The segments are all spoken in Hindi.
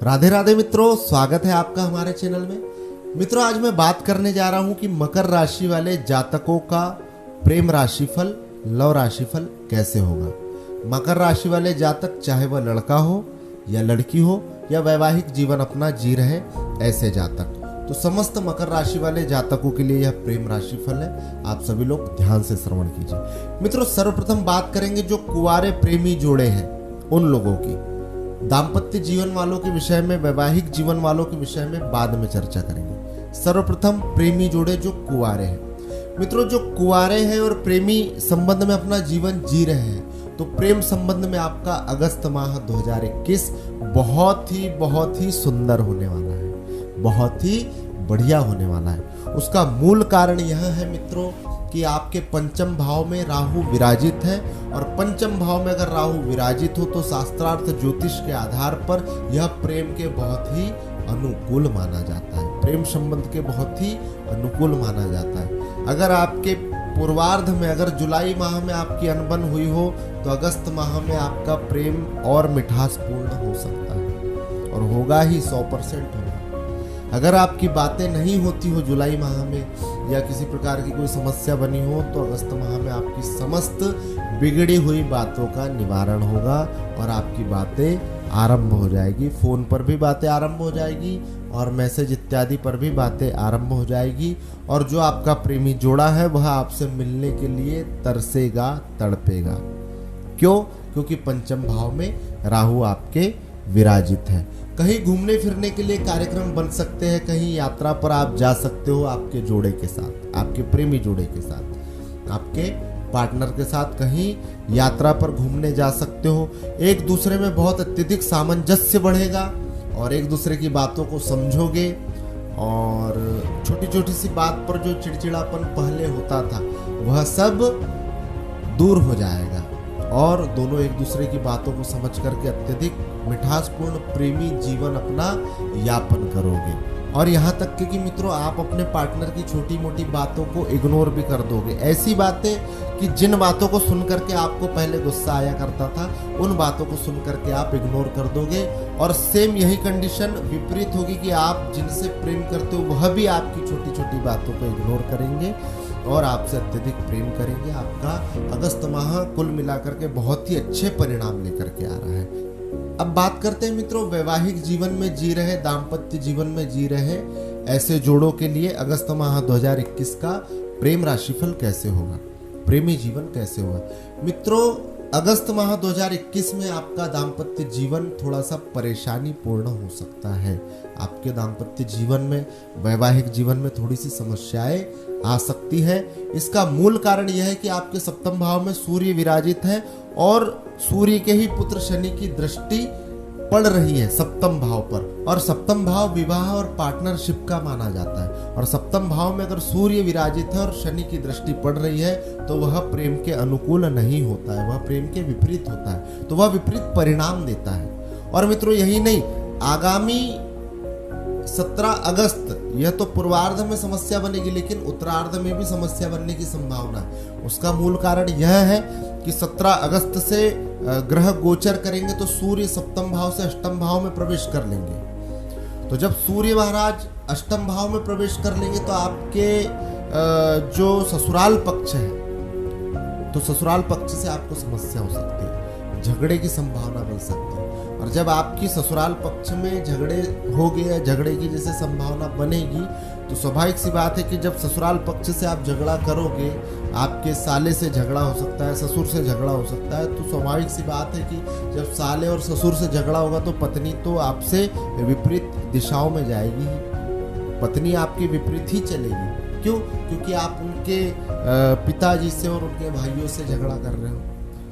राधे राधे मित्रों, स्वागत है आपका हमारे चैनल में। मित्रों, आज मैं बात करने जा रहा हूं कि मकर राशि वाले जातकों का प्रेम राशिफल, लव राशिफल कैसे होगा। मकर राशि वाले जातक, चाहे वह लड़का हो या लड़की हो या वैवाहिक जीवन अपना जी रहे ऐसे जातक, तो समस्त मकर राशि वाले जातकों के लिए यह प्रेम राशिफल है। आप सभी लोग ध्यान से श्रवण कीजिए। मित्रों, सर्वप्रथम बात करेंगे जो कुंवारे प्रेमी जोड़े हैं उन लोगों की। दाम्पत्य जीवन वालों के विषय में, वैवाहिक जीवन वालों के विषय में बाद में चर्चा करेंगे। सर्वप्रथम प्रेमी जोड़े जो कुंवारे हैं। मित्रों, जो कुंवारे हैं और प्रेमी संबंध में अपना जीवन जी रहे हैं, तो प्रेम संबंध में आपका अगस्त माह 2021 बहुत ही सुंदर होने वाला है, बहुत ही बढ़िया होने वाला है। उसका मूल कारण यह है मित्रों कि आपके पंचम भाव में राहु विराजित है, और पंचम भाव में अगर राहु विराजित हो तो शास्त्रार्थ ज्योतिष के आधार पर यह प्रेम के बहुत ही अनुकूल माना जाता है, प्रेम संबंध के बहुत ही अनुकूल माना जाता है। अगर आपके पूर्वार्ध में, अगर जुलाई माह में आपकी अनबन हुई हो, तो अगस्त माह में आपका प्रेम और मिठास पूर्ण हो सकता है, और होगा ही, 100% होगा। अगर आपकी बातें नहीं होती हो जुलाई माह में, या किसी प्रकार की कोई समस्या बनी हो, तो अगस्त माह में आपकी समस्त बिगड़ी हुई बातों का निवारण होगा और आपकी बातें आरंभ हो जाएगी। फोन पर भी बातें आरंभ हो जाएगी और मैसेज इत्यादि पर भी बातें आरंभ हो जाएगी, और जो आपका प्रेमी जोड़ा है वह आपसे मिलने के लिए तरसेगा, तड़पेगा। क्यों? क्योंकि पंचम भाव में राहु आपके विराजित है। कहीं घूमने फिरने के लिए कार्यक्रम बन सकते हैं, कहीं यात्रा पर आप जा सकते हो आपके जोड़े के साथ, आपके प्रेमी जोड़े के साथ, आपके पार्टनर के साथ कहीं यात्रा पर घूमने जा सकते हो। एक दूसरे में बहुत अत्यधिक सामंजस्य बढ़ेगा और एक दूसरे की बातों को समझोगे, और छोटी छोटी सी बात पर जो चिड़चिड़ापन पहले होता था वह सब दूर हो जाएगा, और दोनों एक दूसरे की बातों को समझ करके अत्यधिक मिठासपूर्ण प्रेमी जीवन अपना यापन करोगे। और यहाँ तक कि मित्रों, आप अपने पार्टनर की छोटी मोटी बातों को इग्नोर भी कर दोगे। ऐसी बातें कि जिन बातों को सुन करके आपको पहले गुस्सा आया करता था, उन बातों को सुन करके आप इग्नोर कर दोगे। और सेम यही कंडीशन विपरीत होगी कि आप जिनसे प्रेम करते हो वह भी आपकी छोटी छोटी बातों को इग्नोर करेंगे और आपसे अत्यधिक प्रेम करेंगे। आपका अगस्त माह कुल मिलाकर के बहुत ही अच्छे परिणाम लेकर के आ रहा है। अब बात करते हैं मित्रों, वैवाहिक जीवन में जी रहे, दाम्पत्य जीवन में जी रहे ऐसे जोड़ों के लिए अगस्त माह 2021 का प्रेम राशिफल कैसे होगा, प्रेमी जीवन कैसे होगा। मित्रों, अगस्त माह 2021 में आपका दाम्पत्य जीवन थोड़ा सा परेशानी पूर्ण हो सकता है। आपके दाम्पत्य जीवन में, वैवाहिक जीवन में थोड़ी सी समस्याएं आ सकती है। इसका मूल कारण यह है कि आपके सप्तम भाव में सूर्य विराजित है, और सूर्य के ही पुत्र शनि की दृष्टि पड़ रही है सप्तम भाव पर, और सप्तम भाव विवाह और पार्टनरशिप का माना जाता है। और सप्तम भाव में अगर सूर्य विराजित है और शनि की दृष्टि पड़ रही है, तो वह प्रेम के अनुकूल नहीं होता है, वह प्रेम के विपरीत होता है, तो वह विपरीत परिणाम देता है। और मित्रों, यही नहीं, आगामी 17 अगस्त, यह तो पूर्वार्ध में समस्या बनेगी, लेकिन उत्तरार्ध में भी समस्या बनने की संभावना है। उसका मूल कारण यह है कि 17 अगस्त से ग्रह गोचर करेंगे, तो सूर्य सप्तम भाव से अष्टम भाव में प्रवेश कर लेंगे। तो जब सूर्य महाराज अष्टम भाव में प्रवेश कर लेंगे, तो आपके जो ससुराल पक्ष है, तो ससुराल पक्ष से आपको समस्या हो सकती है, झगड़े की संभावना बन सकती है। और जब आपकी ससुराल पक्ष में झगड़े होंगे या झगड़े की जैसे संभावना बनेगी, तो स्वाभाविक सी बात है कि जब ससुराल पक्ष से आप झगड़ा करोगे, आपके साले से झगड़ा हो सकता है, ससुर से झगड़ा हो सकता है, तो स्वाभाविक सी बात है कि जब साले और ससुर से झगड़ा होगा, तो पत्नी तो आपसे विपरीत दिशाओं में जाएगी ही, पत्नी आपकी विपरीत ही चलेगी। क्यों? क्योंकि आप उनके पिताजी से और उनके भाइयों से झगड़ा कर रहे हो।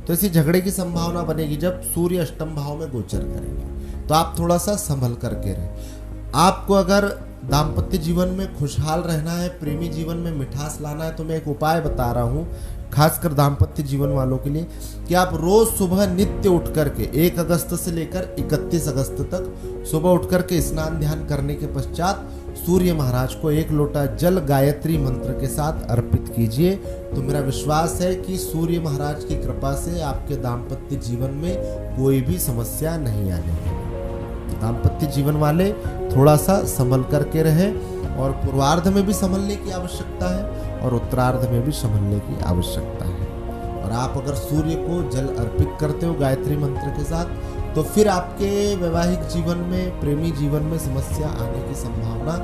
तो इसी झगड़े की संभावना बनेगी जब सूर्य अष्टम भाव में गोचर करेंगे। तो आप थोड़ा सा संभल करके रहें। आपको अगर दाम्पत्य जीवन में खुशहाल रहना है, प्रेमी जीवन में मिठास लाना है, तो मैं एक उपाय बता रहा हूँ खासकर दाम्पत्य जीवन वालों के लिए, कि आप रोज सुबह नित्य उठ करके 1 अगस्त से लेकर 31 अगस्त तक सुबह उठ करके स्नान ध्यान करने के पश्चात सूर्य महाराज को 1 लोटा जल गायत्री मंत्र के साथ अर्पित कीजिए। तो मेरा विश्वास है कि सूर्य महाराज की कृपा से आपके दाम्पत्य जीवन में कोई भी समस्या नहीं आने वाली। दाम्पत्य जीवन वाले थोड़ा सा संभल करके रहें और पूर्वार्ध में भी संभलने की आवश्यकता है और उत्तरार्ध में भी संभलने की आवश्यकता है। और आप अगर सूर्य को जल अर्पित करते हो गायत्री मंत्र के साथ तो फिर आपके वैवाहिक जीवन में, प्रेमी जीवन में समस्या आने की संभावना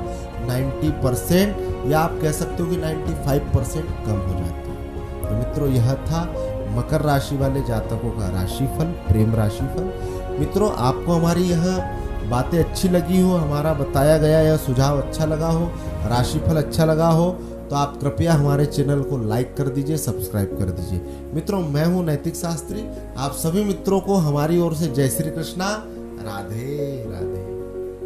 90% या आप कह सकते हो कि 95% कम हो जाती है। तो मित्रों, यह था मकर राशि वाले जातकों का राशिफल, प्रेम राशिफल। मित्रों, आपको हमारी यह बातें अच्छी लगी हो, हमारा बताया गया यह सुझाव अच्छा लगा हो, राशिफल अच्छा लगा हो, तो आप कृपया हमारे चैनल को लाइक कर दीजिए, सब्सक्राइब कर दीजिए। मित्रों, मैं हूं नैतिक शास्त्री। आप सभी मित्रों को हमारी ओर से जय श्री कृष्णा, राधे राधे।